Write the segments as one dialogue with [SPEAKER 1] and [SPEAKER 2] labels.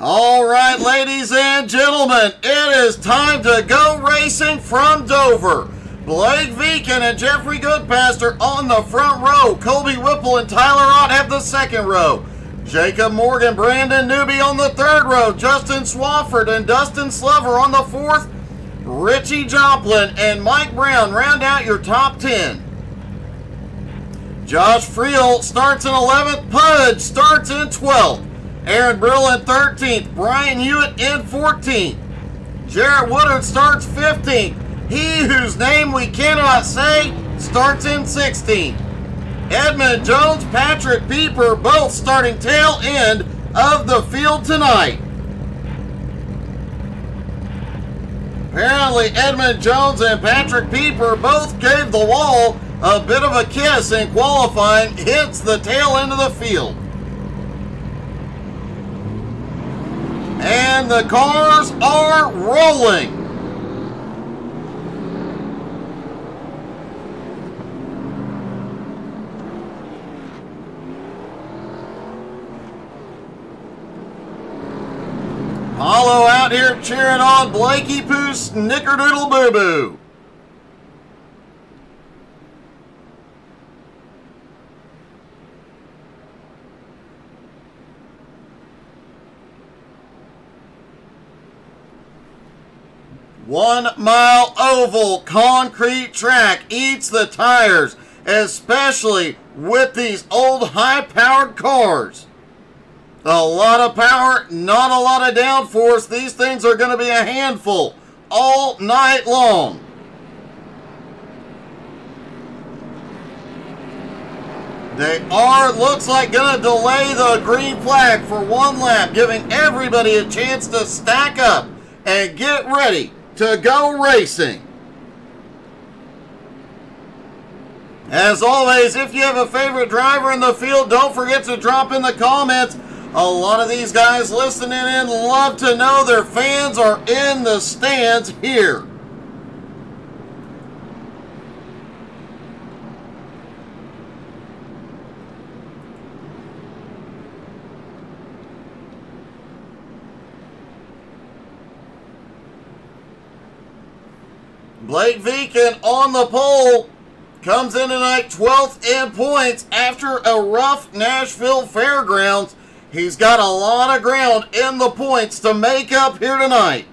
[SPEAKER 1] All right, ladies and gentlemen, it is time to go racing from Dover. Blake Viken and Jeffrey Goodpaster on the front row. Colby Whipple and Tyler Ott have the second row. Jacob Morgan, Brandon Newby on the third row. Justin Swafford and Dustin Slover on the fourth. Richie Joplin and Mike Brown round out your top 10. Josh Friel starts in 11th. Pudge starts in 12th. Aaron Brill in 13th. Brian Hewitt in 14th. Jarrett Woodard starts 15th. He whose name we cannot say starts in 16th. Edmund Jones, Patrick Pieper, both starting tail end of the field tonight. Apparently Edmund Jones and Patrick Pieper both gave the wall a bit of a kiss in qualifying, hence the tail end of the field. And the cars are rolling. Hollow out here cheering on Blakey Poo Snickerdoodle Boo Boo. One-mile oval concrete track eats the tires, especially with these old high-powered cars. A lot of power, not a lot of downforce. These things are going to be a handful all night long. They are, looks like, going to delay the green flag for one lap, giving everybody a chance to stack up and get ready to go racing. As always, if you have a favorite driver in the field, don't forget to drop in the comments. A lot of these guys listening in love to know their fans are in the stands here. Blake Viken on the pole comes in tonight 12th in points after a rough Nashville Fairgrounds. He's got a lot of ground in the points to make up here tonight.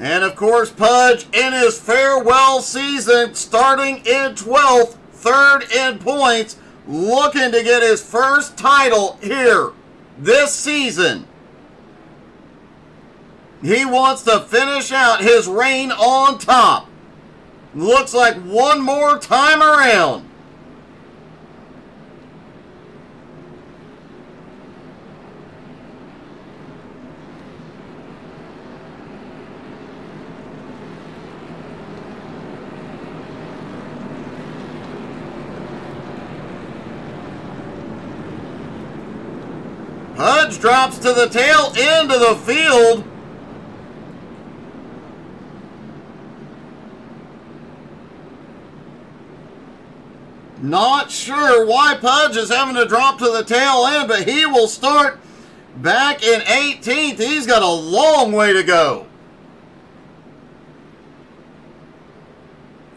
[SPEAKER 1] And of course, Pudge in his farewell season, starting in 12th, third in points, looking to get his first title here this season. He wants to finish out his reign on top. Looks like one more time around. Pudge drops to the tail end of the field. Not sure why Pudge is having to drop to the tail end, but he will start back in 18th. He's got a long way to go.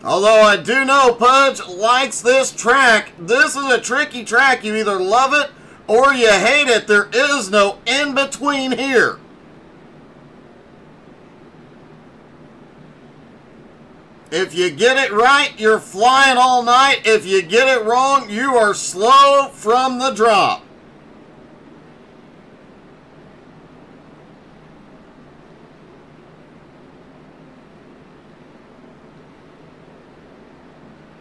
[SPEAKER 1] Although I do know Pudge likes this track. This is a tricky track. You either love it or you hate it. There is no in-between here. If you get it right, you're flying all night. If you get it wrong, you are slow from the drop.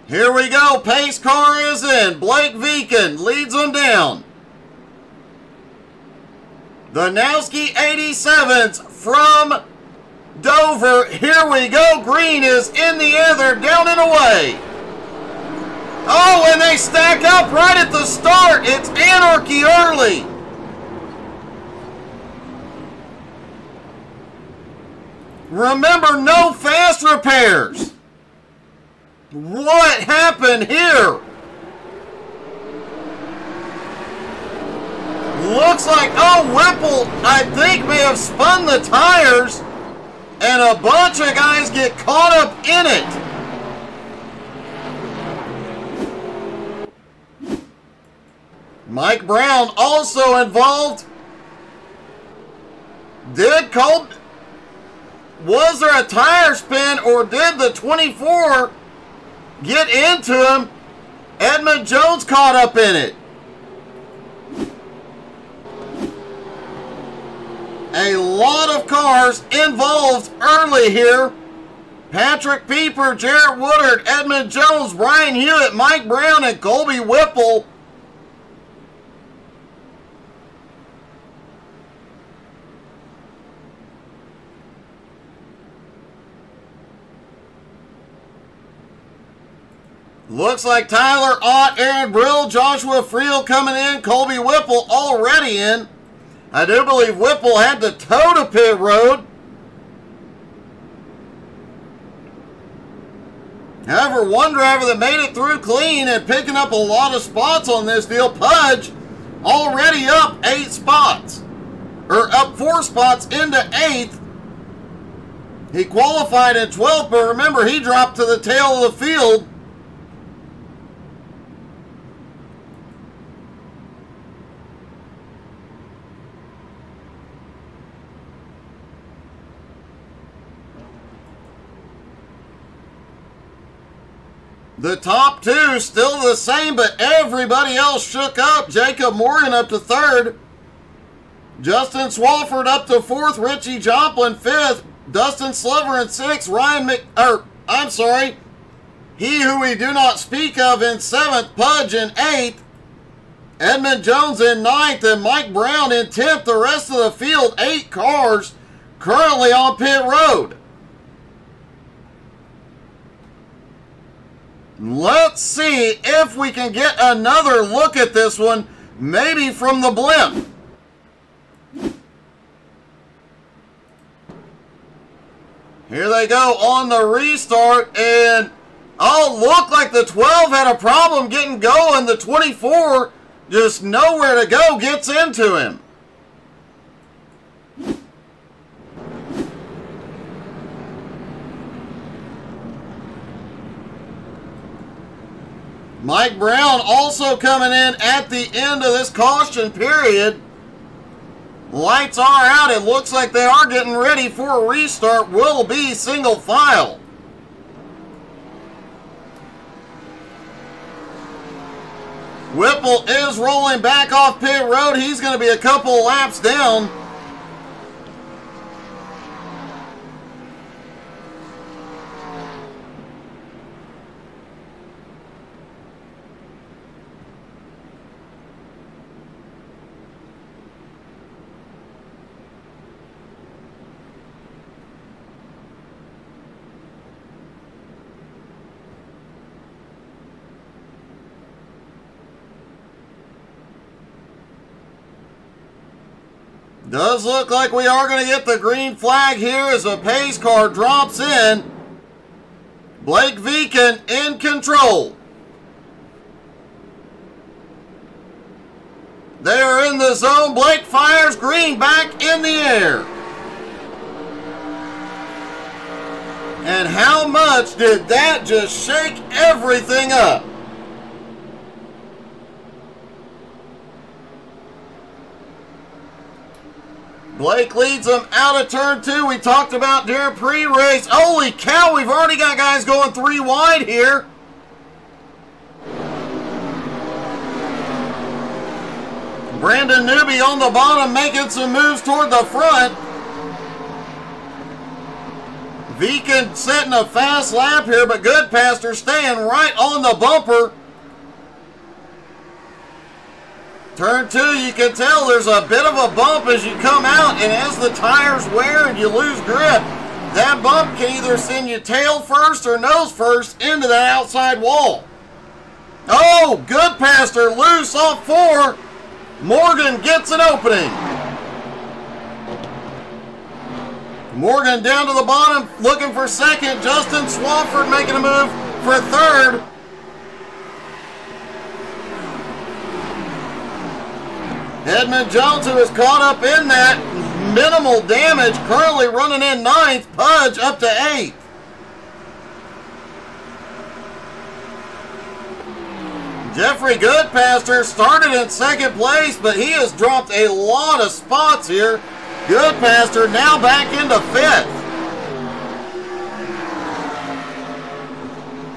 [SPEAKER 1] Here we go. Pace car is in. Blake Viken leads them down. The Nowski 87s from Dover. Here we go. Green is in the air. They're down and away. Oh, and they stack up right at the start. It's anarchy early. Remember, no fast repairs. What happened here? Looks like, oh, Whipple, I think, may have spun the tires, and a bunch of guys get caught up in it. Mike Brown also involved. Was there a tire spin, or did the 24 get into him? Edmund Jones caught up in it. A lot of cars involved early here. Patrick Pieper, Jarrett Woodard, Edmund Jones, Brian Hewitt, Mike Brown, and Colby Whipple. Looks like Tyler Ott, Aaron Brill, Joshua Friel coming in, Colby Whipple already in. I do believe Whipple had to tow to pit road. However, one driver that made it through clean and picking up a lot of spots on this deal, Pudge, already up 8 spots. Or up 4 spots into 8th. He qualified in 12th, but remember, he dropped to the tail of the field. The top 2 still the same, but everybody else shook up. Jacob Morgan up to 3rd. Justin Swafford up to 4th. Richie Joplin 5th. Dustin Slover in 6th. He who we do not speak of in 7th. Pudge in 8th. Edmund Jones in 9th. And Mike Brown in 10th. The rest of the field, 8 cars currently on pit road. Let's see if we can get another look at this one, maybe from the blimp. Here they go on the restart, and looked like the 12 had a problem getting going. The 24, just nowhere to go, gets into him. Mike Brown also coming in at the end of this caution period. Lights are out. It looks like they are getting ready for a restart. Will be single file. Whipple is rolling back off pit road. He's going to be a couple laps down. Does look like we are going to get the green flag here as a pace car drops in. Blake Viken in control. They are in the zone. Blake fires green back in the air. And how much did that just shake everything up? Blake leads them out of turn 2. We talked about during pre-race. Holy cow, we've already got guys going 3 wide here. Brandon Newby on the bottom making some moves toward the front. Viken setting a fast lap here, but Goodpaster staying right on the bumper. Turn 2, you can tell there's a bit of a bump as you come out, and as the tires wear and you lose grip, that bump can either send you tail first or nose first into that outside wall. Oh, Goodpaster loose off 4. Morgan gets an opening. Morgan down to the bottom, looking for second. Justin Swafford making a move for third. Edmund Jones, who is caught up in that, minimal damage, currently running in ninth. Pudge up to eighth. Jeffrey Goodpaster started in second place, but he has dropped a lot of spots here. Goodpaster now back into fifth.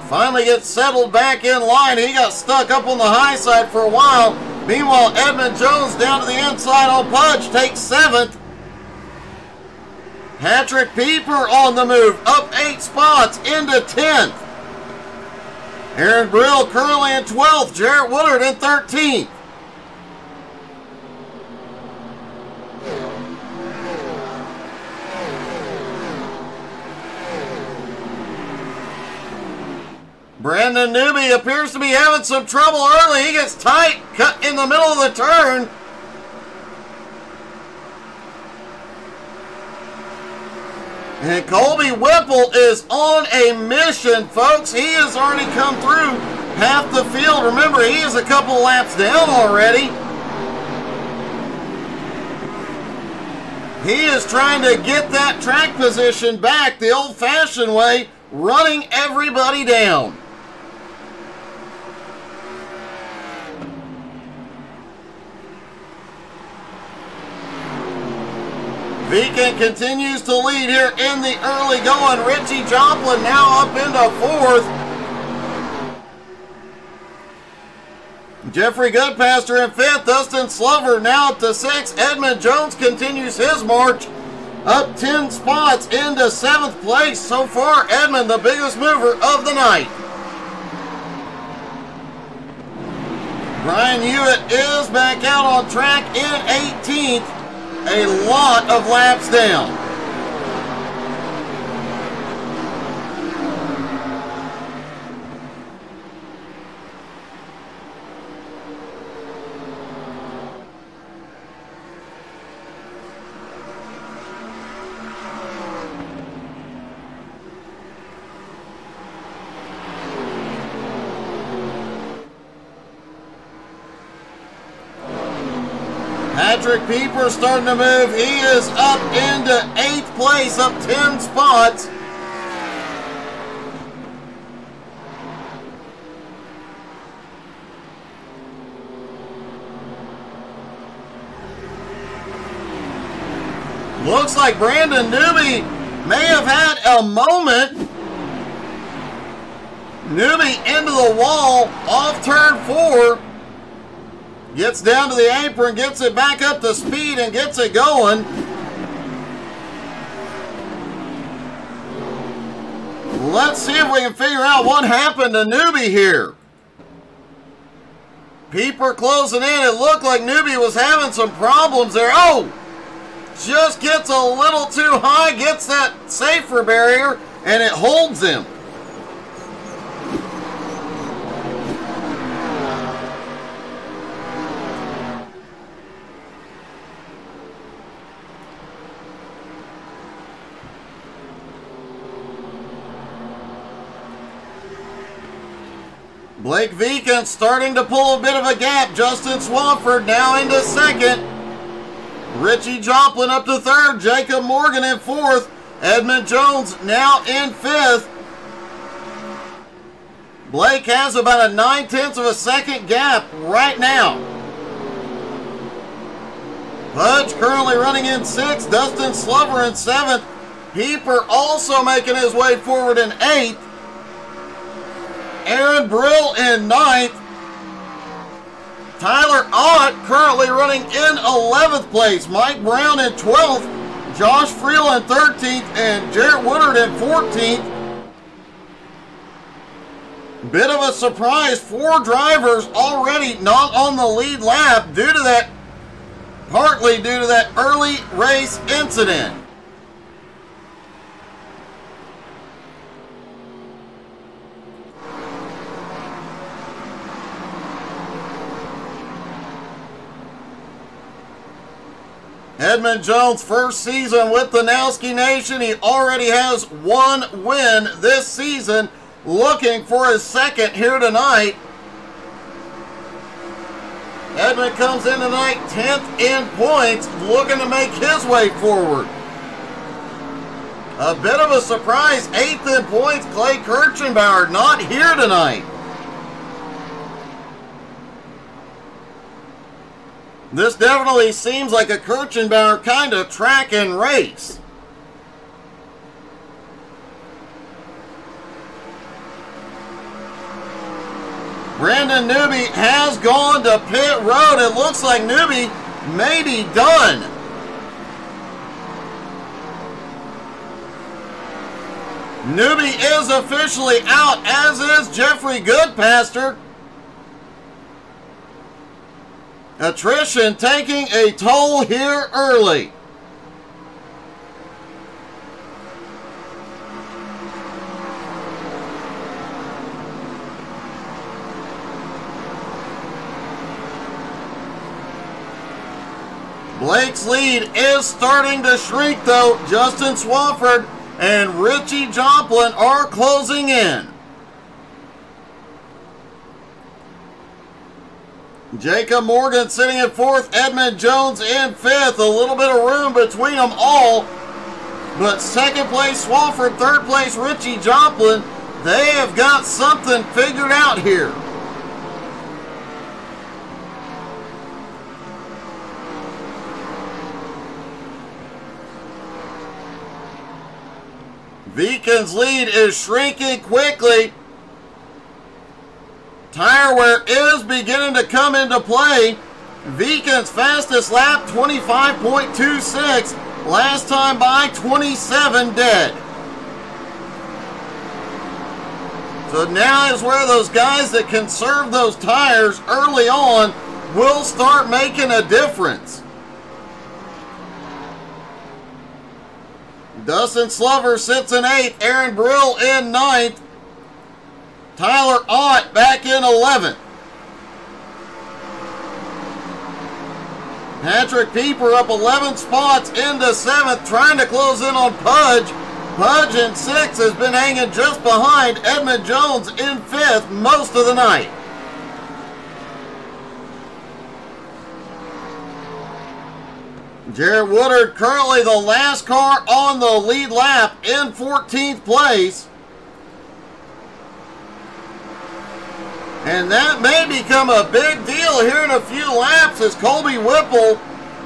[SPEAKER 1] Finally gets settled back in line. He got stuck up on the high side for a while. Meanwhile, Edmund Jones down to the inside on Pudge takes seventh. Patrick Pieper on the move, up 8 spots into 10th. Aaron Brill currently in 12th. Jarrett Woodard in 13th. Brandon Newby appears to be having some trouble early. He gets tight, cut in the middle of the turn. And Colby Whipple is on a mission, folks. He has already come through half the field. Remember, he is a couple laps down already. He is trying to get that track position back the old-fashioned way, running everybody down. Beacon continues to lead here in the early going. Richie Joplin now up into fourth. Jeffrey Goodpaster in fifth. Dustin Slover now up to sixth. Edmund Jones continues his march up 10 spots into seventh place. So far, Edmund the biggest mover of the night. Brian Hewitt is back out on track in 18th. A lot of laps down. Patrick Pieper starting to move. He is up into 8th place, up 10 spots. Looks like Brandon Newby may have had a moment. Newby into the wall off turn 4. Gets down to the apron, gets it back up to speed, and gets it going. Let's see if we can figure out what happened to Newby here. Pieper closing in. It looked like Newby was having some problems there. Oh! Just gets a little too high, gets that safer barrier, and it holds him. Blake Viken starting to pull a bit of a gap. Justin Swafford now into second. Richie Joplin up to third. Jacob Morgan in fourth. Edmund Jones now in fifth. Blake has about a 9/10 of a second gap right now. Pudge currently running in sixth. Dustin Slover in seventh. Pieper also making his way forward in eighth. Aaron Brill in ninth. Tyler Ott currently running in 11th place. Mike Brown in 12th. Josh Friel in 13th. And Jarrett Woodard in 14th. Bit of a surprise. 4 drivers already not on the lead lap due to that, partly due to that early race incident. Edmund Jones' first season with the Nowski Nation. He already has one win this season, looking for his second here tonight. Edmund comes in tonight 10th in points, looking to make his way forward. A bit of a surprise, 8th in points, Clay Kirchenbauer not here tonight. This definitely seems like a Kirchenbauer kind of track and race. Brandon Newby has gone to pit road. It looks like Newby may be done. Newby is officially out, as is Jeffrey Goodpaster. Attrition taking a toll here early. Blake's lead is starting to shrink though. Justin Swafford and Richie Joplin are closing in. Jacob Morgan sitting in 4th, Edmund Jones in 5th. A little bit of room between them all. But 2nd place Swafford, 3rd place Richie Joplin. They have got something figured out here. Viken's lead is shrinking quickly. Tire wear is beginning to come into play. Viken's fastest lap, 25.26. Last time by, 27 dead. So now is where those guys that conserve those tires early on will start making a difference. Dustin Slover sits in 8th. Aaron Brill in 9th. Tyler Ott back in 11th. Patrick Pieper up 11 spots into 7th, trying to close in on Pudge. Pudge in 6th has been hanging just behind Edmund Jones in 5th most of the night. Jarrett Woodard currently the last car on the lead lap in 14th place. And that may become a big deal here in a few laps as Colby Whipple,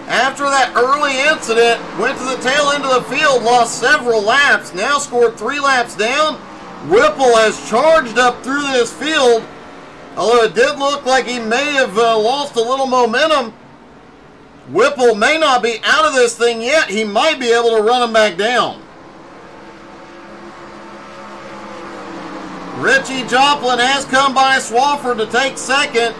[SPEAKER 1] after that early incident, went to the tail end of the field, lost several laps, now scored 3 laps down. Whipple has charged up through this field, although it did look like he may have lost a little momentum. Whipple may not be out of this thing yet. He might be able to run him back down. Richie Joplin has come by Swafford to take 2nd.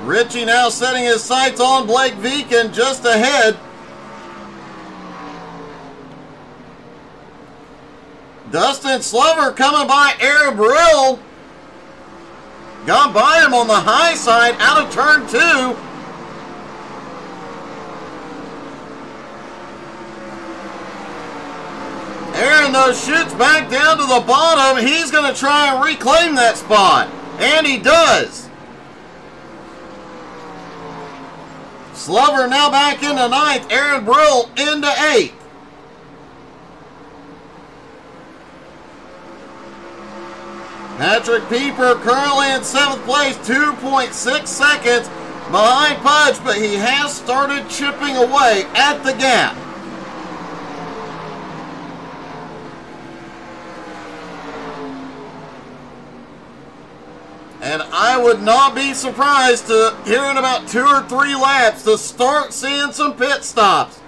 [SPEAKER 1] Richie now setting his sights on Blake Viken just ahead. Dustin Slover coming by Aaron Brill. Got by him on the high side out of turn 2. Aaron, though, shoots back down to the bottom. He's going to try and reclaim that spot. And he does. Slover now back into 9th. Aaron Brill into 8th. Patrick Pieper currently in 7th place, 2.6 seconds behind Pudge, but he has started chipping away at the gap. And I would not be surprised to hear in about 2 or 3 laps to start seeing some pit stops,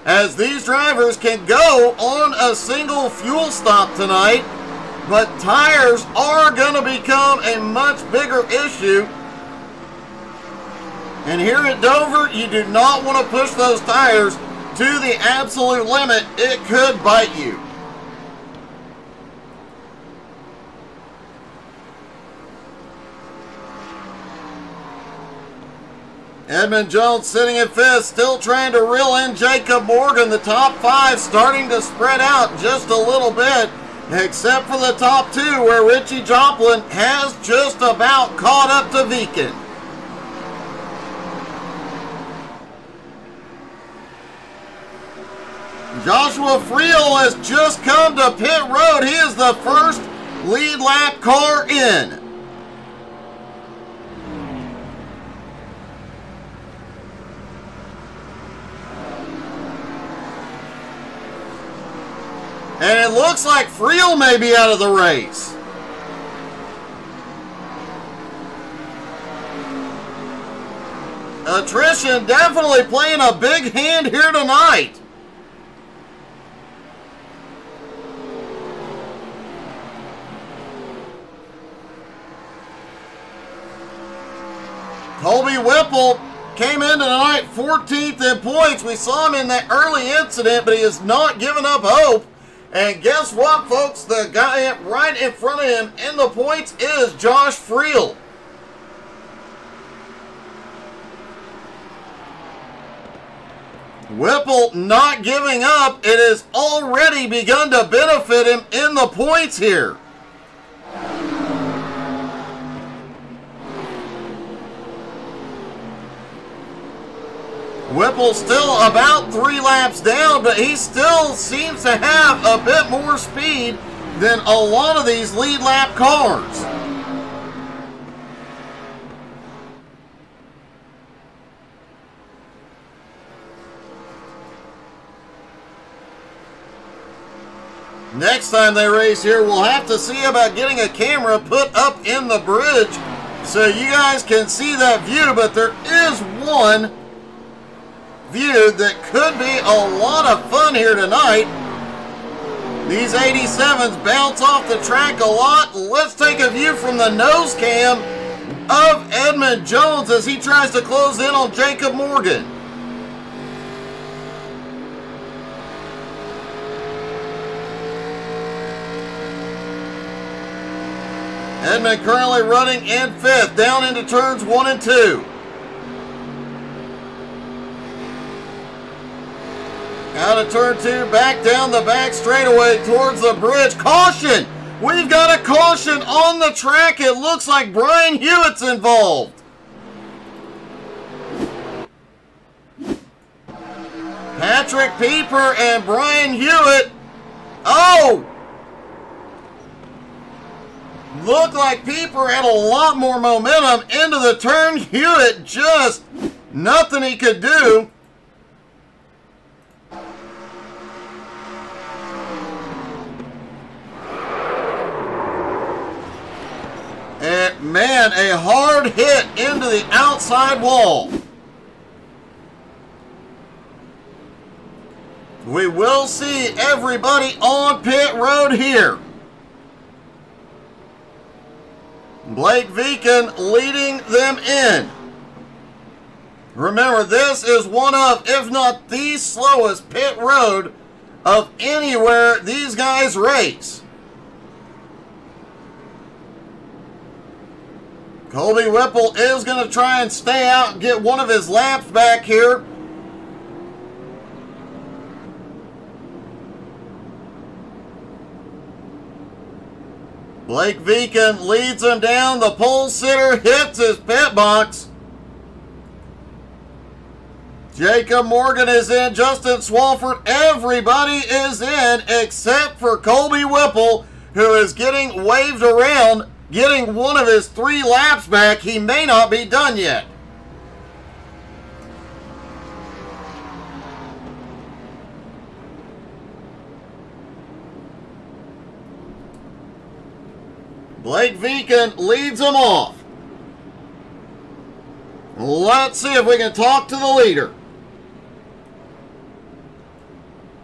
[SPEAKER 1] as these drivers can go on a single fuel stop tonight, but tires are going to become a much bigger issue. And here at Dover, you do not want to push those tires to the absolute limit. It could bite you. Edmund Jones sitting in fifth, still trying to reel in Jacob Morgan. The top five starting to spread out just a little bit, except for the top two, where Richie Joplin has just about caught up to Viken. Joshua Friel has just come to pit road. He is the first lead lap car in. And it looks like Friel may be out of the race. Attrition definitely playing a big hand here tonight. Colby Whipple came in tonight 14th in points. We saw him in that early incident, but he has not given up hope. And guess what, folks? The guy right in front of him in the points is Josh Friel. Whipple not giving up. It has already begun to benefit him in the points here. Whipple still about 3 laps down, but he still seems to have a bit more speed than a lot of these lead lap cars. Next time they race here, we'll have to see about getting a camera put up in the bridge so you guys can see that view, but there is one view that could be a lot of fun here tonight. These 87s bounce off the track a lot. Let's take a view from the nose cam of Edmund Jones as he tries to close in on Jacob Morgan. Edmund currently running in 5th, down into turns 1 and 2. Out of turn 2, back down the back straightaway towards the bridge. Caution! We've got a caution on the track. It looks like Brian Hewitt's involved. Patrick Pieper and Brian Hewitt. Oh! Looked like Pieper had a lot more momentum into the turn. Hewitt just nothing he could do. And man, a hard hit into the outside wall. We will see everybody on pit road here. Blake Viken leading them in. Remember, this is one of, if not the slowest pit road of anywhere these guys race. Colby Whipple is going to try and stay out and get one of his laps back here. Blake Viken leads him down. The pole sitter hits his pit box. Jacob Morgan is in. Justin Swafford. Everybody is in except for Colby Whipple, who is getting waved around, getting one of his 3 laps back. He may not be done yet. Blake Viken leads them off. Let's see if we can talk to the leader.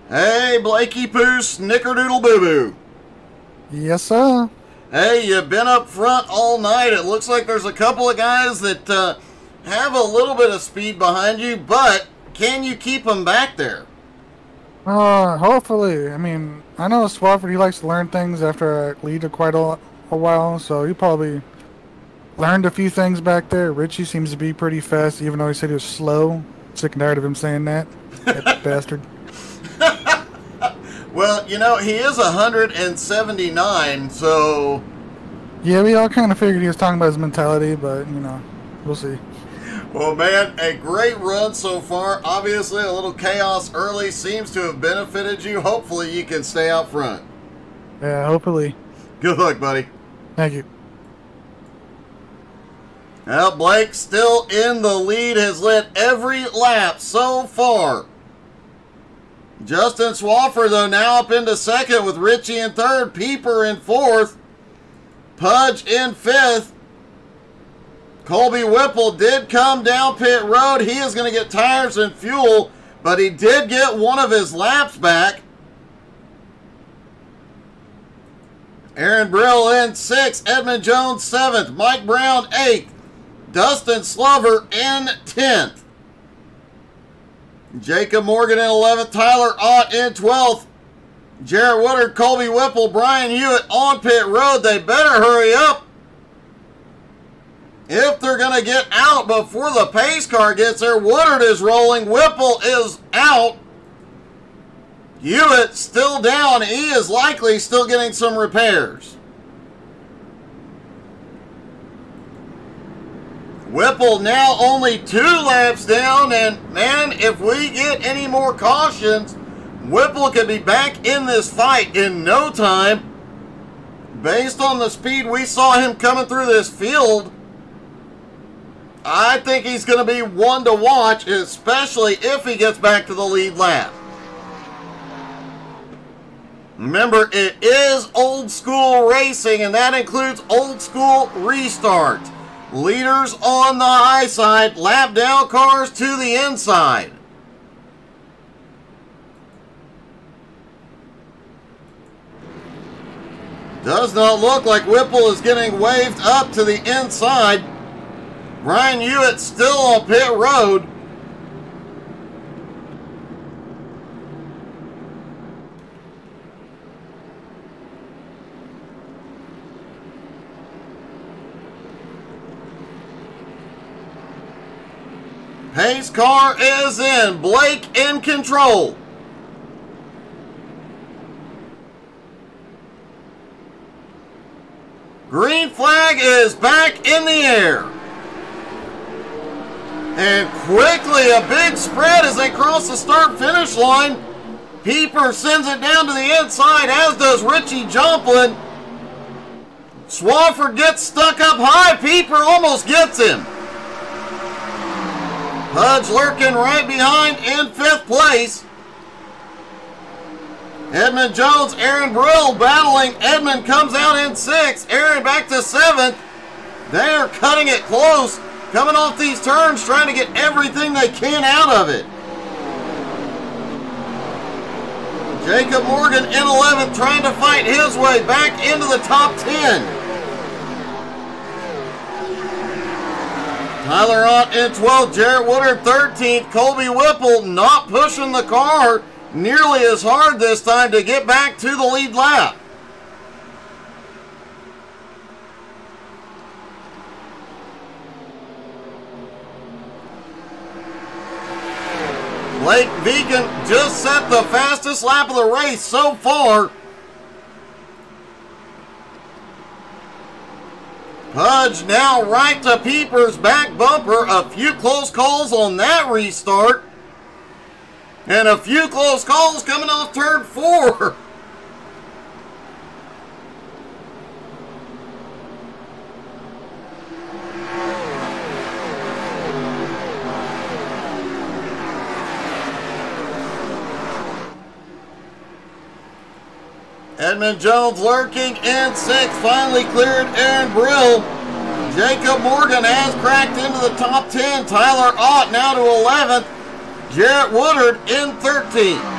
[SPEAKER 1] Hey, Blakey Poo, Snickerdoodle Boo Boo.
[SPEAKER 2] Yes, sir.
[SPEAKER 1] Hey, you've been up front all night. It looks like there's a couple of guys that have a little bit of speed behind you, but can you keep them back there?
[SPEAKER 2] Hopefully. I mean, I know Swafford, he likes to learn things after I lead quite a while, so he probably learned a few things back there. Richie seems to be pretty fast, even though he said he was slow. Sick and tired of him saying that. That bastard.
[SPEAKER 1] Well, you know, he is 179, so...
[SPEAKER 2] Yeah, we all kind of figured he was talking about his mentality, but, you know, we'll see.
[SPEAKER 1] Well, man, a great run so far. Obviously, a little chaos early seems to have benefited you. Hopefully, you can stay out front.
[SPEAKER 2] Yeah, hopefully.
[SPEAKER 1] Good luck, buddy.
[SPEAKER 2] Thank you.
[SPEAKER 1] Well, Blake still in the lead, has led every lap so far. Justin Swafford, though, now up into second with Richie in third, Pieper in fourth, Pudge in fifth. Colby Whipple did come down pit road. He is going to get tires and fuel, but he did get one of his laps back. Aaron Brill in sixth, Edmund Jones seventh, Mike Brown eighth, Dustin Slover in 10th. Jacob Morgan in 11th, Tyler Ott in 12th, Jarrett Woodard, Colby Whipple, Brian Hewitt on pit road. They better hurry up if they're going to get out before the pace car gets there. Woodard is rolling, Whipple is out, Hewitt still down. He is likely still getting some repairs. Whipple now only 2 laps down, and man, if we get any more cautions, Whipple could be back in this fight in no time. Based on the speed we saw him coming through this field, I think he's going to be one to watch, especially if he gets back to the lead lap. Remember, it is old school racing, and that includes old school restart. Leaders on the high side, lap down cars to the inside. Does not look like Whipple is getting waved up to the inside. Brian Hewitt still on pit road. Pace car is in. Blake in control. Green flag is back in the air. And quickly a big spread as they cross the start-finish line. Pieper sends it down to the inside, as does Richie Jomplin. Swafford gets stuck up high. Pieper almost gets him. Pudge lurking right behind in 5th place. Edmund Jones, Aaron Brill battling. Edmund comes out in 6th. Aaron back to 7th. They're cutting it close. Coming off these turns, trying to get everything they can out of it. Jacob Morgan in 11th, trying to fight his way back into the top 10. Tyler Ott in 12th, Jarrett Woodard 13th, Colby Whipple not pushing the car nearly as hard this time to get back to the lead lap. Blake Vegan just set the fastest lap of the race so far. Pudge now right to Pieper's back bumper. A few close calls on that restart. And a few close calls coming off turn 4. Edmund Jones lurking in 6th, finally cleared Aaron Brill. Jacob Morgan has cracked into the top 10. Tyler Ott now to 11th. Jarrett Woodard in 13th.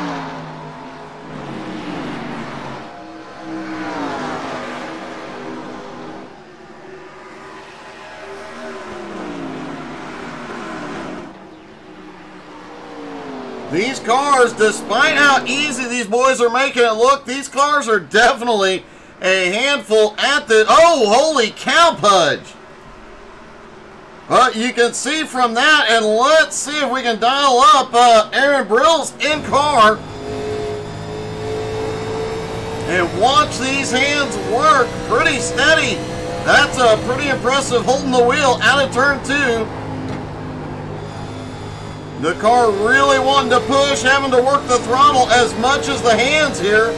[SPEAKER 1] These cars, despite how easy these boys are making it look, these cars are definitely a handful at the... Oh, holy cow, Pudge. You can see from that, and let's see if we can dial up Aaron Brill's in-car. And watch these hands work pretty steady. That's pretty impressive, holding the wheel out of turn 2. The car really wanting to push, having to work the throttle as much as the hands here.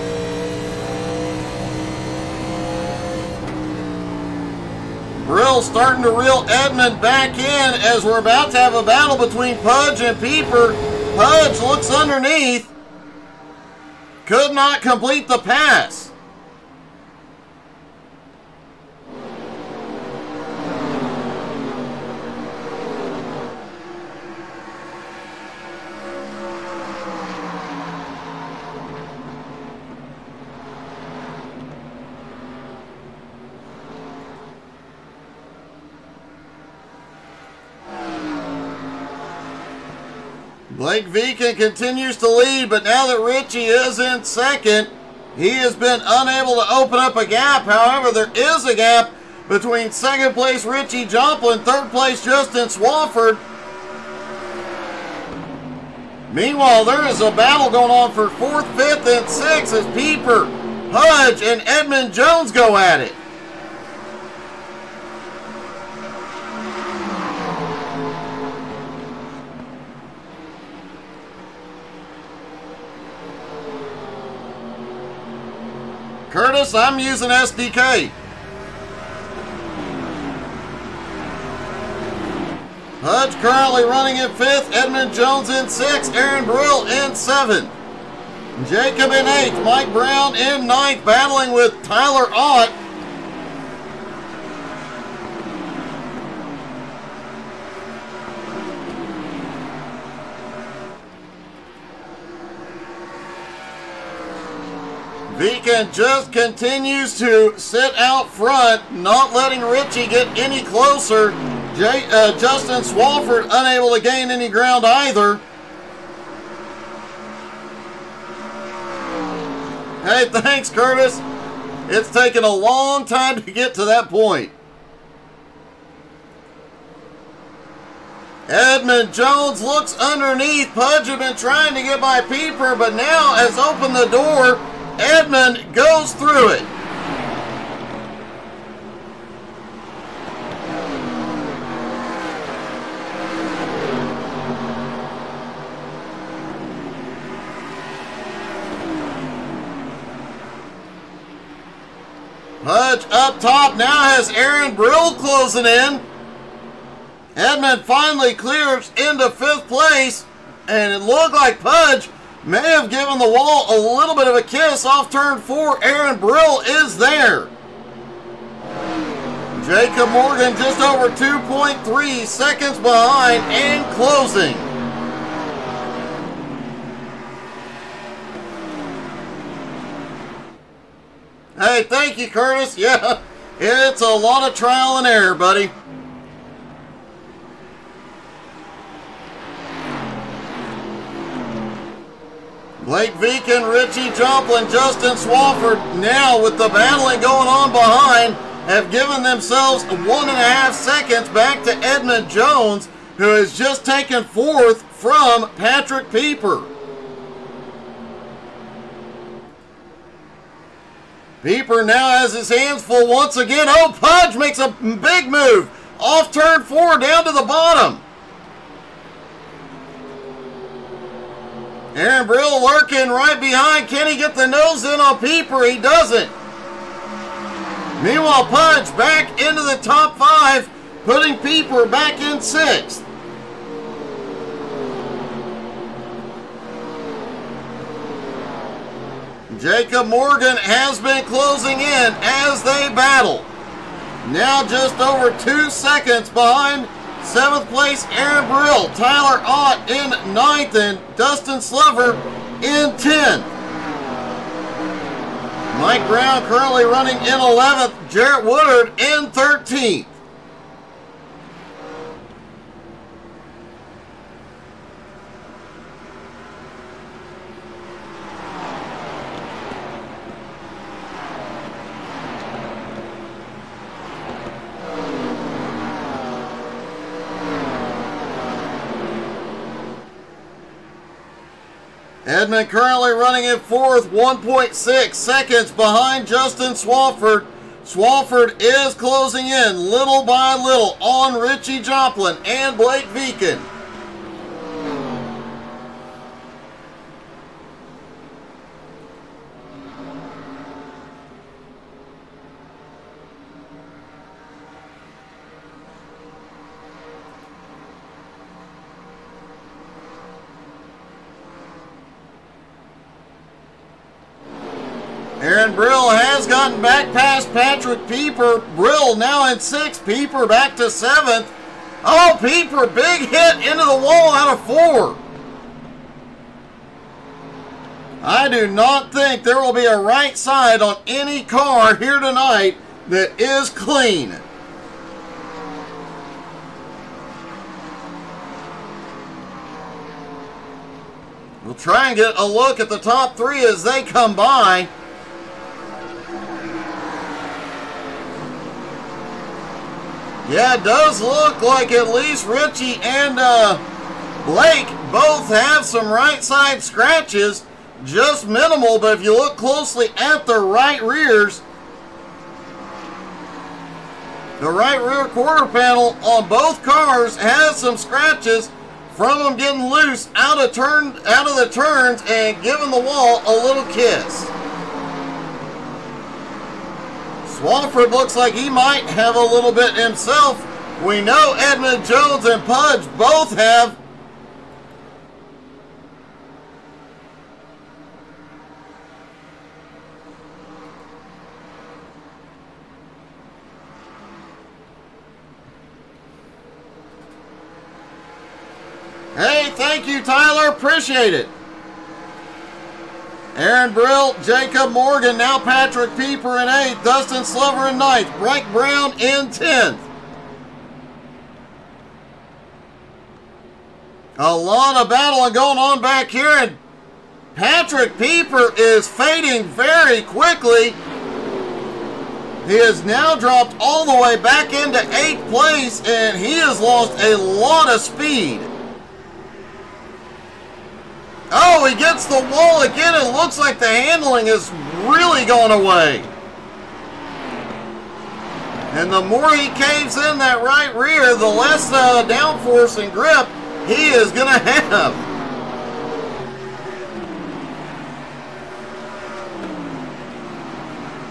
[SPEAKER 1] Brill starting to reel Edmund back in as we're about to have a battle between Pudge and Pieper. Pudge looks underneath. Could not complete the pass. Blake Viken continues to lead, but now that Richie is in second, he has been unable to open up a gap. However, there is a gap between second place Richie Joplin, third place Justin Swafford. Meanwhile, there is a battle going on for fourth, fifth, and sixth as Pieper, Pudge, and Edmund Jones go at it. Curtis, I'm using SDK. Pudge currently running in fifth, Edmund Jones in sixth, Aaron Brill in seventh. Jacob in eighth, Mike Brown in ninth, battling with Tyler Ott. Viken just continues to sit out front, not letting Richie get any closer. Justin Swafford unable to gain any ground either. Hey, thanks, Curtis. It's taken a long time to get to that point. Edmund Jones looks underneath. Pudge had been trying to get by Pieper, but now has opened the door. Edmund goes through it. Pudge up top now has Aaron Brill closing in. Edmund finally clears into fifth place, and it looked like Pudge may have given the wall a little bit of a kiss off turn 4. Aaron Brill is there. Jacob Morgan just over 2.3 seconds behind and closing. Hey, thank you, Curtis. Yeah, it's a lot of trial and error, buddy. Blake Viken, Richie Joplin, Justin Swafford, now with the battling going on behind, have given themselves 1.5 seconds back to Edmund Jones, who has just taken fourth from Patrick Pieper. Pieper now has his hands full once again. Oh, Pudge makes a big move off turn 4 down to the bottom. Aaron Brill lurking right behind. Can he get the nose in on Pieper? He doesn't. Meanwhile, Pudge back into the top 5, putting Pieper back in 6th. Jacob Morgan has been closing in as they battle. Now just over 2 seconds behind 7th place Aaron Brill, Tyler Ott in 9th, and Dustin Slover in 10th. Mike Brown currently running in 11th, Jarrett Woodard in 13th. Edmund currently running in fourth, 1.6 seconds behind Justin Swafford. Swafford is closing in little by little on Richie Joplin and Blake Viken. Aaron Brill has gotten back past Patrick Pieper. Brill now in 6th. Pieper back to 7th. Oh, Pieper, big hit into the wall out of 4. I do not think there will be a right side on any car here tonight that is clean. We'll try and get a look at the top 3 as they come by. Yeah, it does look like at least Richie and Blake both have some right side scratches. Just minimal, but if you look closely at the right rears, the right rear quarter panel on both cars has some scratches from them getting loose out of the turns and giving the wall a little kiss. Swafford looks like he might have a little bit himself. We know Edmund Jones and Pudge both have. Hey, thank you, Tyler. Appreciate it. Aaron Brill, Jacob Morgan, now Patrick Pieper in 8th, Dustin Slover in 9th, Bryce Brown in 10th. A lot of battling going on back here, and Patrick Pieper is fading very quickly. He has now dropped all the way back into 8th place, and he has lost a lot of speed. Oh, he gets the wall again. It looks like the handling is really going away. And the more he caves in that right rear, the less downforce and grip he is going to have.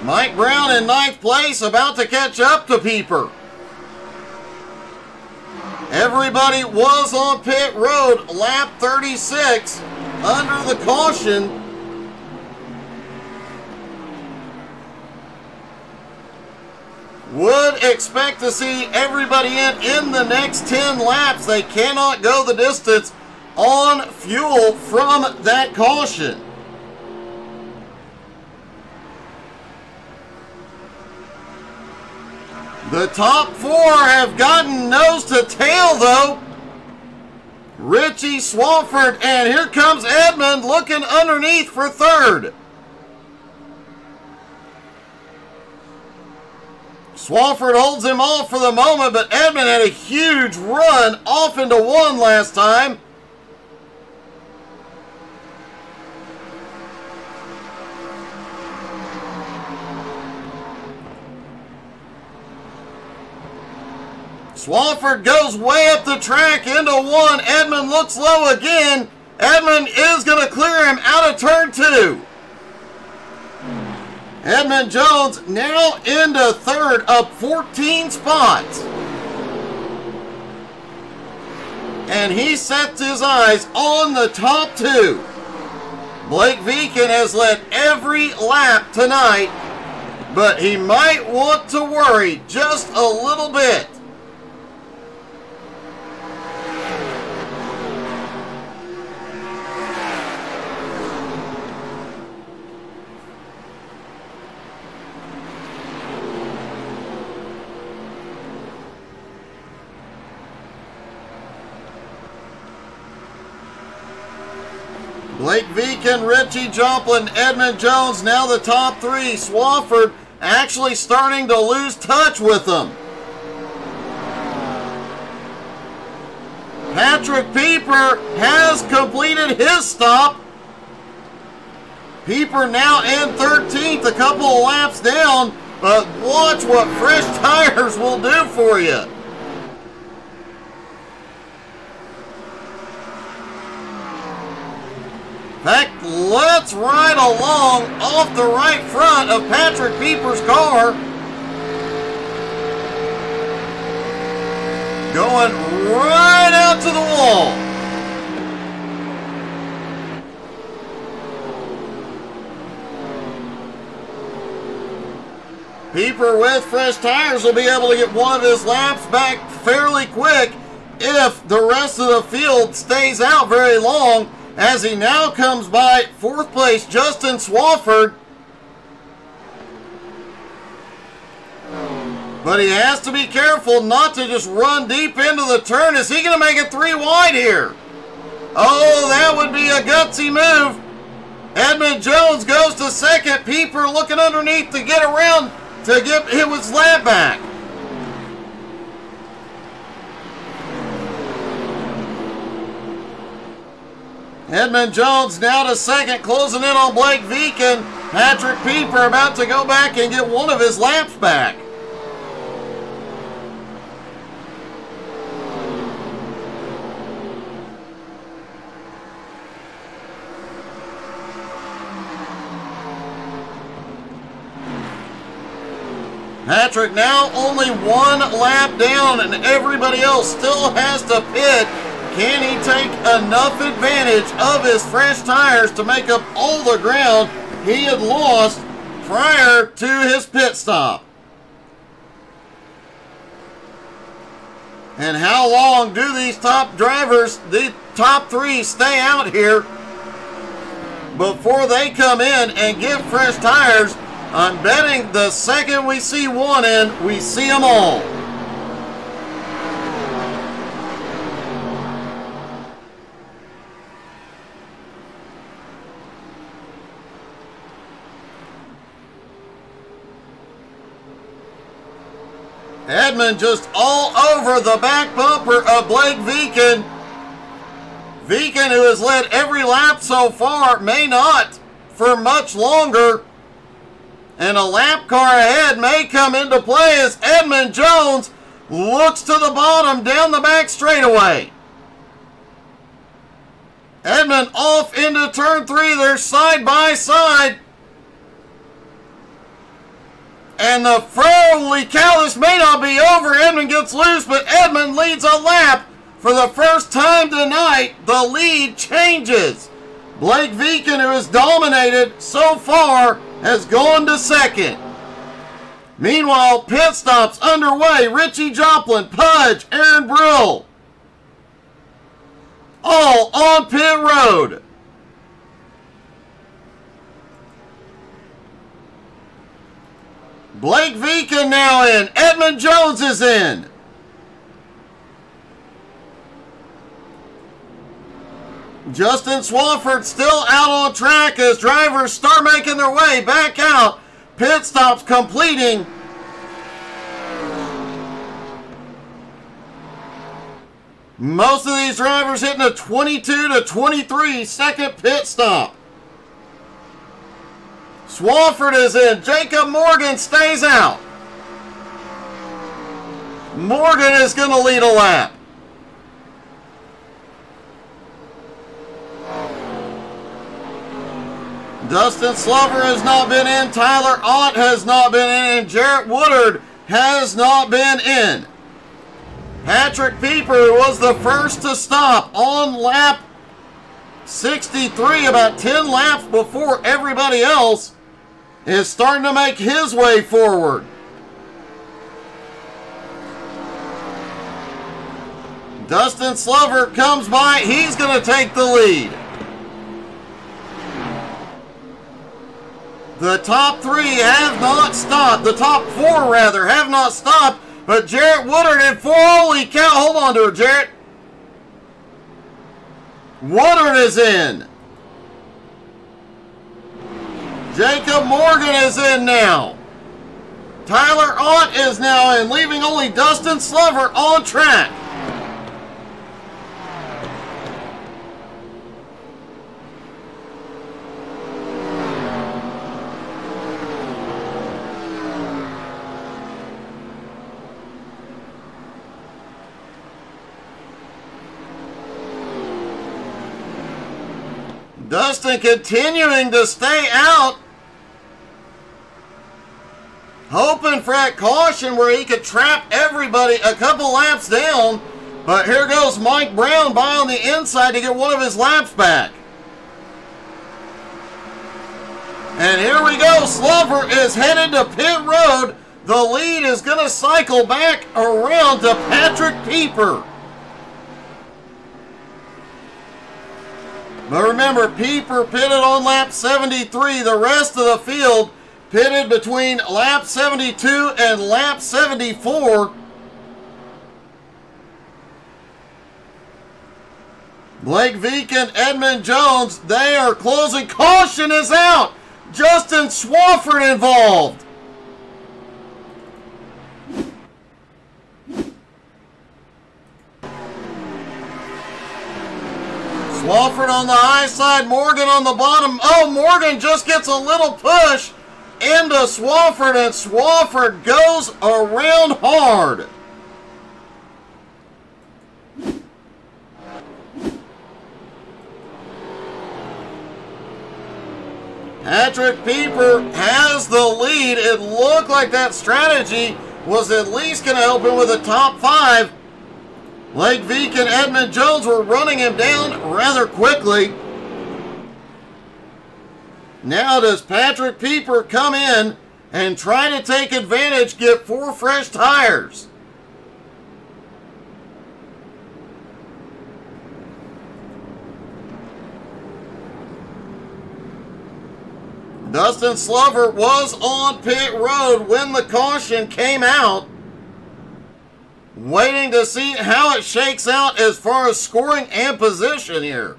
[SPEAKER 1] Mike Brown in 9th place, about to catch up to Pieper. Everybody was on pit road, lap 36. Under the caution. Would expect to see everybody in the next 10 laps. They cannot go the distance on fuel from that caution. The top 4 have gotten nose to tail though. Richie, Swafford, and here comes Edmund looking underneath for 3rd. Swafford holds him off for the moment, but Edmund had a huge run off into 1 last time. Swafford goes way up the track into 1. Edmund looks low again. Edmund is going to clear him out of turn 2. Edmund Jones now into 3rd, up 14 spots. And he sets his eyes on the top 2. Blake Viken has led every lap tonight, but he might want to worry just a little bit. Blake Viken, Richie Joplin, Edmund Jones, now the top 3. Swafford actually starting to lose touch with them. Patrick Pieper has completed his stop. Pieper now in 13th, a couple of laps down, but watch what fresh tires will do for you. In fact, let's ride along off the right front of Patrick Pieper's car. Going right out to the wall. Pieper with fresh tires will be able to get one of his laps back fairly quick if the rest of the field stays out very long, as he now comes by 4th place Justin Swafford. But he has to be careful not to just run deep into the turn. Is he going to make it 3 wide here? Oh, that would be a gutsy move. Edmund Jones goes to 2nd. Pieper looking underneath to get around to get his lap back. Edmund Jones now to 2nd, closing in on Blake Viken. Patrick Pieper about to go back and get one of his laps back. Patrick now only 1 lap down, and everybody else still has to pit. Can he take enough advantage of his fresh tires to make up all the ground he had lost prior to his pit stop? And how long do these top drivers, the top 3, stay out here before they come in and get fresh tires? I'm betting the second we see one in, we see them all. Edmund just all over the back bumper of Blake Viken. Viken, who has led every lap so far, may not for much longer. And a lap car ahead may come into play as Edmund Jones looks to the bottom down the back straightaway. Edmund off into turn 3. They're side by side. And the holy cow, this may not be over. Edmund gets loose, but Edmund leads a lap. For the first time tonight, the lead changes. Blake Viken, who has dominated so far, has gone to 2nd. Meanwhile, pit stops underway. Richie Joplin, Pudge, Aaron Brill, all on pit road. Blake Viken now in. Edmund Jones is in. Justin Swafford still out on track as drivers start making their way back out. Pit stops completing. Most of these drivers hitting a 22 to 23 second pit stop. Swafford is in. Jacob Morgan stays out. Morgan is going to lead a lap. Dustin Slover has not been in. Tyler Ott has not been in. And Jarrett Woodard has not been in. Patrick Pieper was the first to stop on lap 63, about 10 laps before everybody else, is starting to make his way forward. Dustin Slover comes by. He's going to take the lead. The top 3 have not stopped. The top 4, rather, have not stopped. But Jarrett Woodard and holy cow, hold on to her, Jarrett. Woodard is in. Jacob Morgan is in now. Tyler Ott is now in, leaving only Dustin Slover on track. Dustin continuing to stay out. Hoping for that caution where he could trap everybody a couple laps down. But here goes Mike Brown by on the inside to get one of his laps back. And here we go. Slover is headed to pit road. The lead is going to cycle back around to Patrick Pieper. But remember, Pieper pitted on lap 73. The rest of the field pitted between lap 72 and lap 74. Blake Veek and Edmund Jones, they are closing. Caution is out. Justin Swafford involved. Swafford on the high side, Morgan on the bottom. Oh, Morgan just gets a little push into Swafford, and Swafford goes around hard. Patrick Pieper has the lead. It looked like that strategy was at least going to help him with a top 5. Blake Veek and Edmund Jones were running him down rather quickly. Now does Patrick Pieper come in and try to take advantage, get 4 fresh tires? Dustin Slover was on pit road when the caution came out. Waiting to see how it shakes out as far as scoring and position here.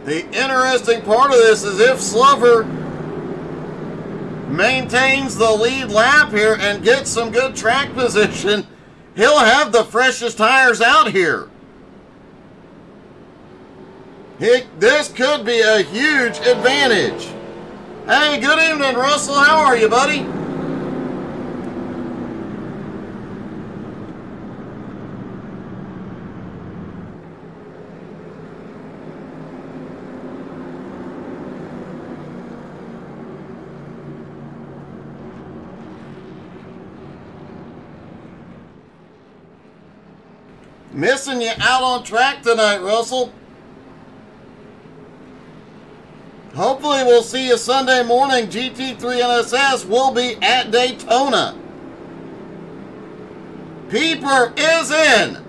[SPEAKER 1] The interesting part of this is if Slover maintains the lead lap here and gets some good track position, he'll have the freshest tires out here. This could be a huge advantage. Hey, good evening, Russell. How are you, buddy? Missing you out on track tonight, Russell. Hopefully we'll see you Sunday morning. GT3 NSS will be at Daytona. Pieper is in.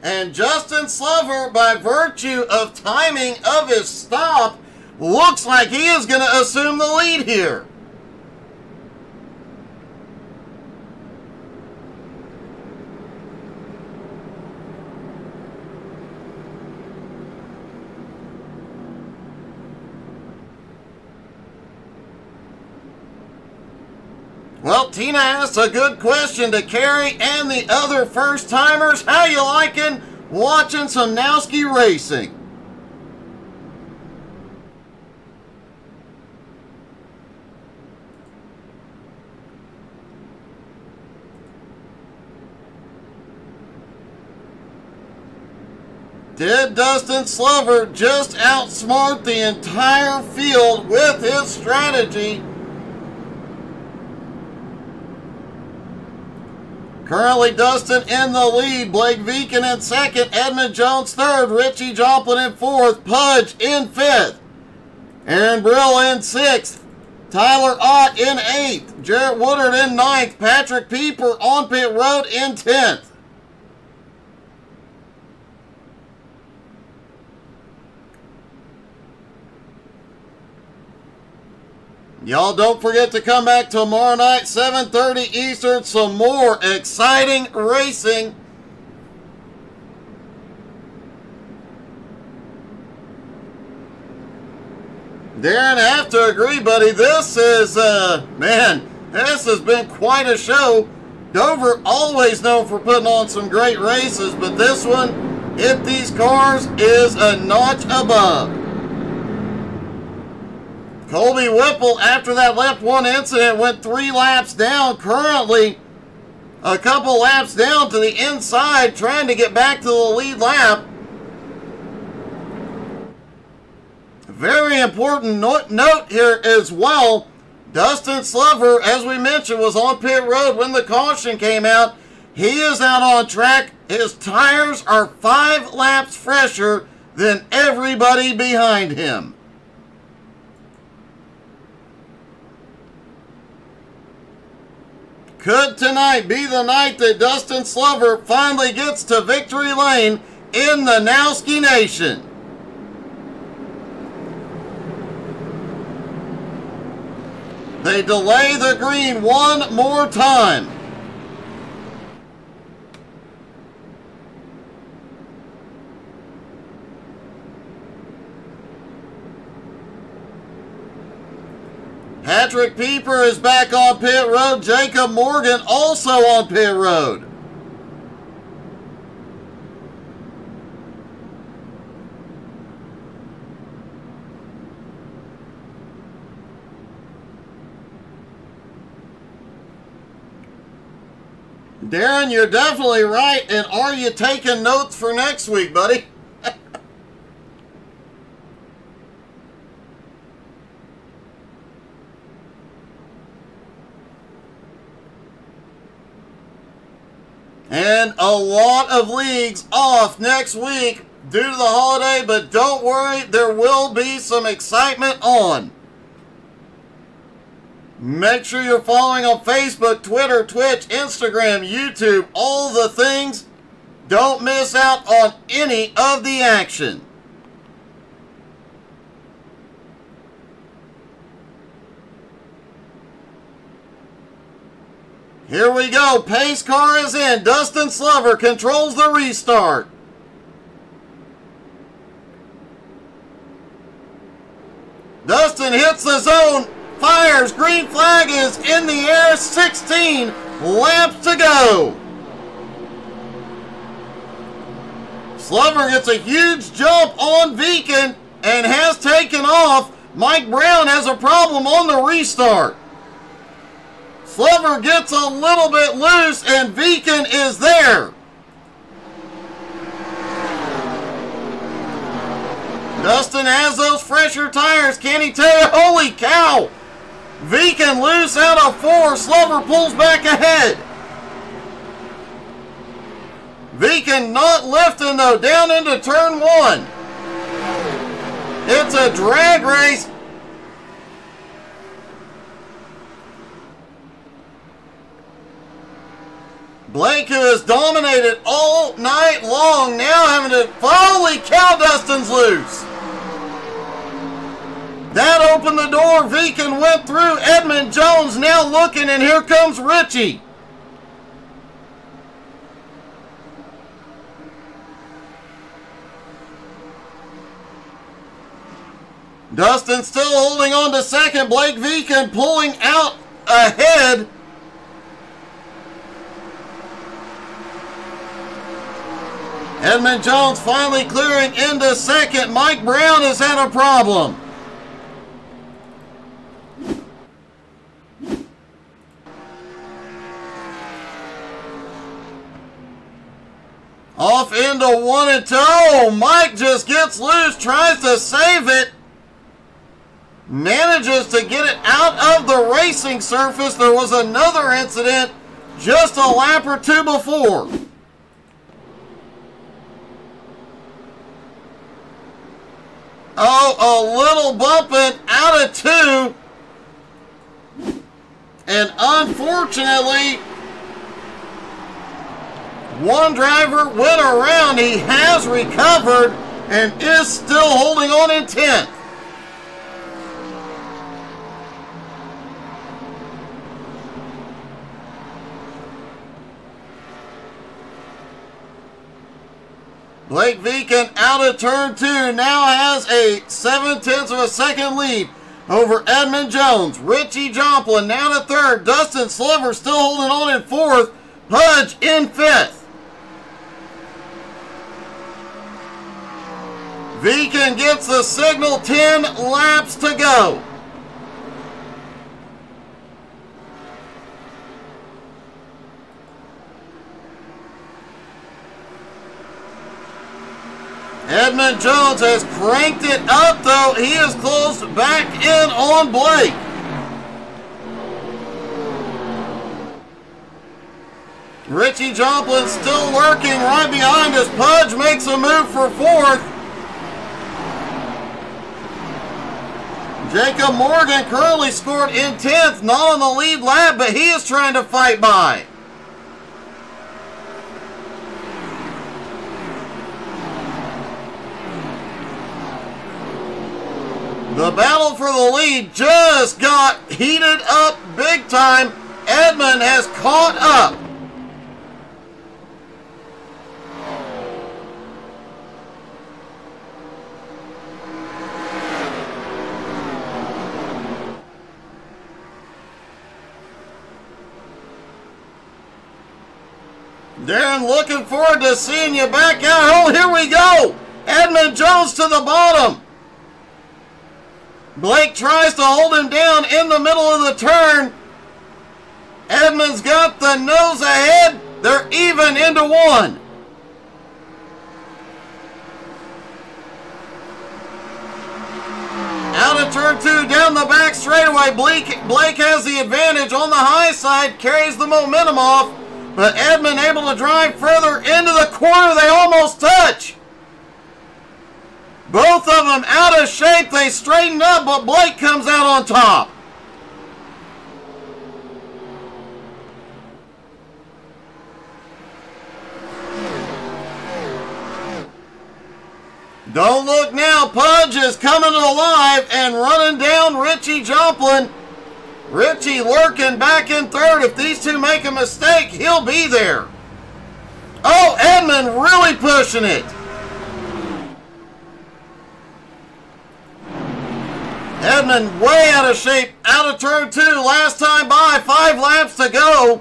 [SPEAKER 1] And Justin Slover, by virtue of timing of his stop, looks like he is going to assume the lead here. Well, Tina asked a good question to Carrie and the other first-timers. How you liking watching some Nowski racing? Did Dustin Slover just outsmart the entire field with his strategy? Currently, Dustin in the lead. Blake Veekin in second. Edmund Jones third. Richie Joplin in fourth. Pudge in fifth. Aaron Brill in sixth. Tyler Ott in eighth. Jarrett Woodard in ninth. Patrick Pieper on pit road in 10th. Y'all don't forget to come back tomorrow night, 7:30 Eastern, some more exciting racing. Darren, I have to agree, buddy. This is, man, this has been quite a show. Dover always known for putting on some great races, but this one, hit these cars, is a notch above. Colby Whipple, after that lap 1 incident, went 3 laps down. Currently, a couple laps down to the inside, trying to get back to the lead lap. Very important note here as well. Dustin Slover, as we mentioned, was on pit road when the caution came out. He is out on track. His tires are 5 laps fresher than everybody behind him. Could tonight be the night that Dustin Slover finally gets to victory lane in the Nowski Nation? They delay the green one more time. Patrick Pieper is back on pit road. Jacob Morgan also on pit road. Darren, you're definitely right. And are you taking notes for next week, buddy? And a lot of leagues off next week due to the holiday, but don't worry, there will be some excitement on. Make sure you're following on Facebook, Twitter, Twitch, Instagram, YouTube, all the things. Don't miss out on any of the action. Here we go. Pace car is in. Dustin Slover controls the restart. Dustin hits the zone. Fires. Green flag is in the air. 16 laps to go. Slover gets a huge jump on Viken and has taken off. Mike Brown has a problem on the restart. Slover gets a little bit loose and Viken is there. Dustin has those fresher tires. Can he tell you? Holy cow! Viken loose out of 4. Slover pulls back ahead. Viken not lifting though, down into turn 1. It's a drag race. Blake, who has dominated all night long, now having to... Holy cow, Dustin's loose. That opened the door. Viken went through. Edmund Jones now looking, and here comes Richie. Dustin still holding on to second. Blake Viken pulling out ahead. Edmund Jones finally clearing into second. Mike Brown has had a problem. Off into 1 and 2. Oh, Mike just gets loose, tries to save it. Manages to get it out of the racing surface. There was another incident just a lap or 2 before. Oh, a little bumping out of 2. And unfortunately, one driver went around. He has recovered and is still holding on in 10th. Blake Viken out of turn 2 now has a 0.7 of a second lead over Edmund Jones. Richie Joplin now to 3rd. Dustin Slover still holding on in 4th. Pudge in 5th. Viken gets the signal, 10 laps to go. Edmund Jones has cranked it up, though. He is close back in on Blake. Richie Joplin still lurking right behind as Pudge makes a move for 4th. Jacob Morgan currently scored in 10th, not on the lead lap, but he is trying to fight by. The battle for the lead just got heated up big time. Edmund has caught up. Darren, looking forward to seeing you back out. Oh, here we go. Edmund Jones to the bottom. Blake tries to hold him down in the middle of the turn. Edmund's got the nose ahead. They're even into 1. Out of turn 2, down the back straightaway. Blake has the advantage on the high side, carries the momentum off. But Edmund able to drive further into the corner. They almost touch. Both of them out of shape. They straighten up, but Blake comes out on top. Don't look now. Pudge is coming alive and running down Richie Joplin. Richie lurking back in 3rd. If these two make a mistake, he'll be there. Oh, Edmund really pushing it. Edmund way out of shape, out of turn 2. Last time by, 5 laps to go.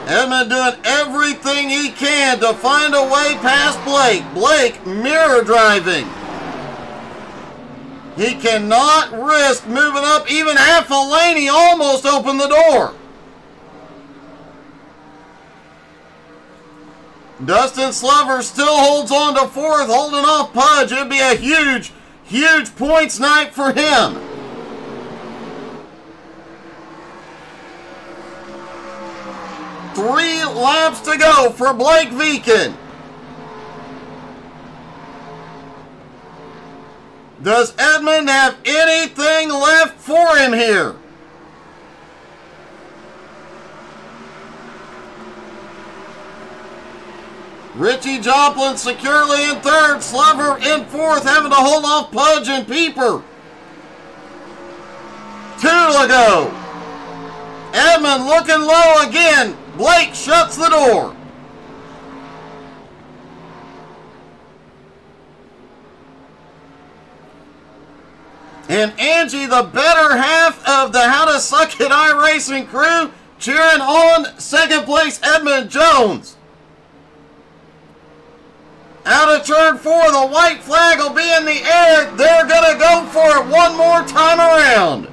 [SPEAKER 1] Edmund doing everything he can to find a way past Blake. Blake mirror driving. He cannot risk moving up even half a lane. He almost opened the door. Dustin Slover still holds on to 4th, holding off Pudge. It'd be a huge, huge points night for him. Three laps to go for Blake Viken. Does Edmund have anything left for him here? Richie Joplin securely in 3rd. Slover in 4th, having to hold off Pudge and Pieper. 2 to go. Edmund looking low again. Blake shuts the door. And Angie, the better half of the How to Suck It iRacing crew, cheering on 2nd place Edmund Jones. Out of turn 4, the white flag will be in the air. They're going to go for it one more time around.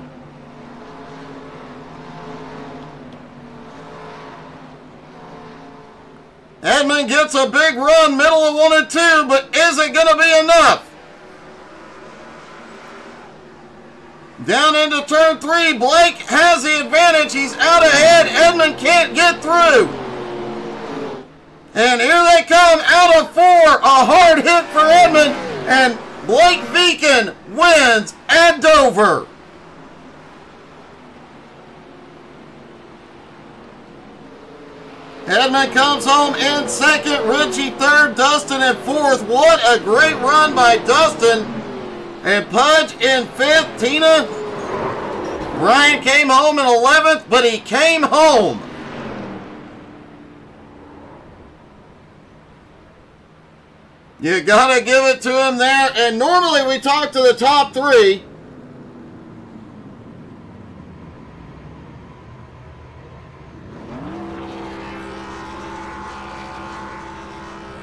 [SPEAKER 1] Edmund gets a big run, middle of 1 and 2, but is it going to be enough? Down into turn 3, Blake has the advantage. He's out ahead. Edmund can't get through. And here they come out of 4. A hard hit for Edmund, and Blake Viken wins at Dover. Edmund comes home in 2nd, Richie 3rd, Dustin in 4th. What a great run by Dustin. And Pudge in 5th. Tina, Ryan came home in 11th, but he came home. You gotta give it to him there. And normally we talk to the top three.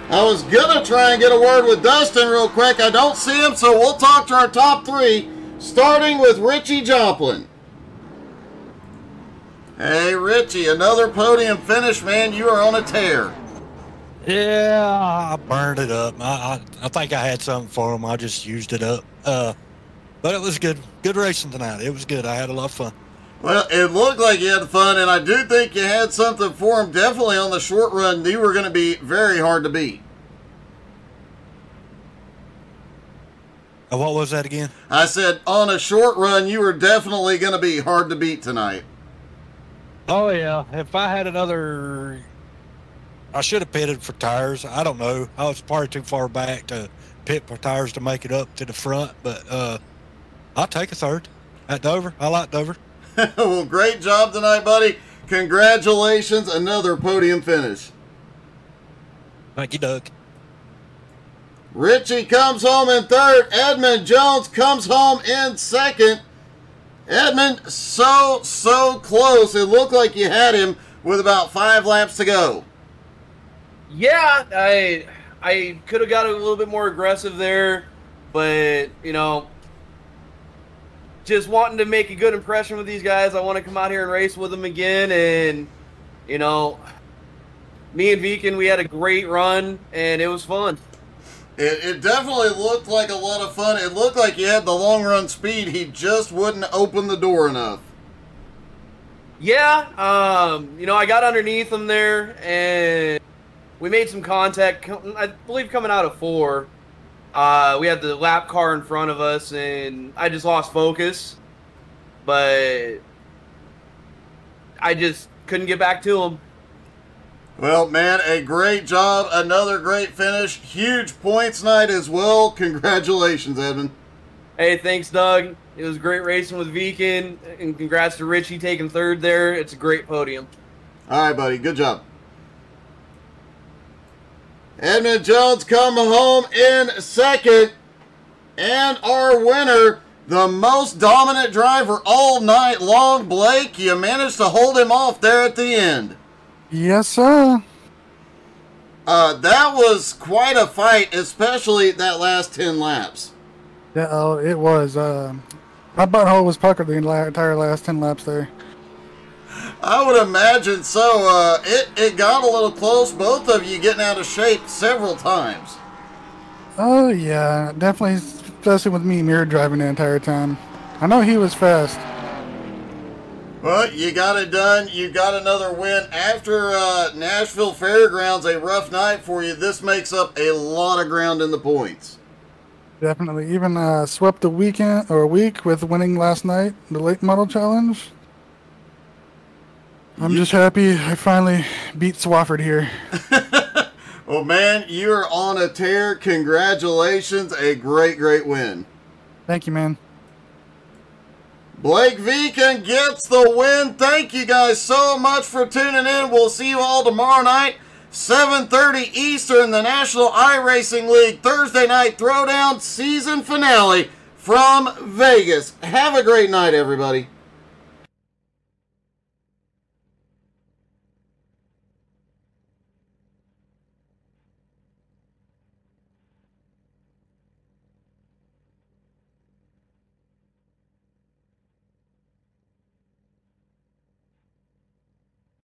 [SPEAKER 1] I was gonna try and get a word with Dustin real quick. I don't see him, so we'll talk to our top three, starting with Richie Joplin. Hey, Richie, another podium finish, man. You are on a tear.
[SPEAKER 3] Yeah, I burned it up. I think I had something for him. I just used it up. But it was good. Good racing tonight. It was good. I had a lot of fun.
[SPEAKER 1] Well, it looked like you had fun, and I do think you had something for him. Definitely on the short run, you were going to be very hard to beat.
[SPEAKER 3] What was that again?
[SPEAKER 1] I said on a short run, you were definitely going to be hard to beat tonight.
[SPEAKER 3] Oh, yeah. If I had another... I should have pitted for tires. I don't know. I was probably too far back to pit for tires to make it up to the front, but I'll take a third at Dover. I like Dover.
[SPEAKER 1] Well, great job tonight, buddy. Congratulations. Another podium finish.
[SPEAKER 3] Thank you, Doug.
[SPEAKER 1] Richie comes home in third. Edmund Jones comes home in second. Edmund, so close. It looked like you had him with about 5 laps to go.
[SPEAKER 4] Yeah, I could have got a little bit more aggressive there, but, you know, just wanting to make a good impression with these guys. I want to come out here and race with them again, and, you know, me and Viken, we had a great run, and it was fun.
[SPEAKER 1] It definitely looked like a lot of fun. It looked like you had the long run speed. He just wouldn't open the door enough.
[SPEAKER 4] Yeah, you know, I got underneath him there, and we made some contact, I believe coming out of 4. We had the lap car in front of us, and I just lost focus. But I just couldn't get back to him.
[SPEAKER 1] Well, man, a great job. Another great finish. Huge points night as well. Congratulations, Edmund.
[SPEAKER 4] Hey, thanks, Doug. It was great racing with Viken, and congrats to Richie taking third there. It's a great podium.
[SPEAKER 1] All right, buddy. Good job. Edmund Jones come home in second. And our winner, the most dominant driver all night long, Blake. You managed to hold him off there at the end.
[SPEAKER 2] Yes, sir.
[SPEAKER 1] That was quite a fight, especially that last 10 laps.
[SPEAKER 2] Yeah, oh, it was. My butthole was puckered the entire last 10 laps there.
[SPEAKER 1] I would imagine so. It got a little close. Both of you getting out of shape several times.
[SPEAKER 2] Oh, yeah, definitely, especially with me mirror driving the entire time. I know he was fast.
[SPEAKER 1] Well, you got it done. You got another win. After Nashville Fairgrounds, a rough night for you. This makes up a lot of ground in the points.
[SPEAKER 2] Definitely. Even swept the week with winning last night, the late model challenge. I'm just happy I finally beat Swafford here.
[SPEAKER 1] Well, man, you're on a tear. Congratulations. A great win.
[SPEAKER 2] Thank you, man.
[SPEAKER 1] Blake Viken gets the win. Thank you guys so much for tuning in. We'll see you all tomorrow night, 7:30 Eastern, the National iRacing League Thursday Night Throwdown season finale from Vegas. Have a great night, everybody.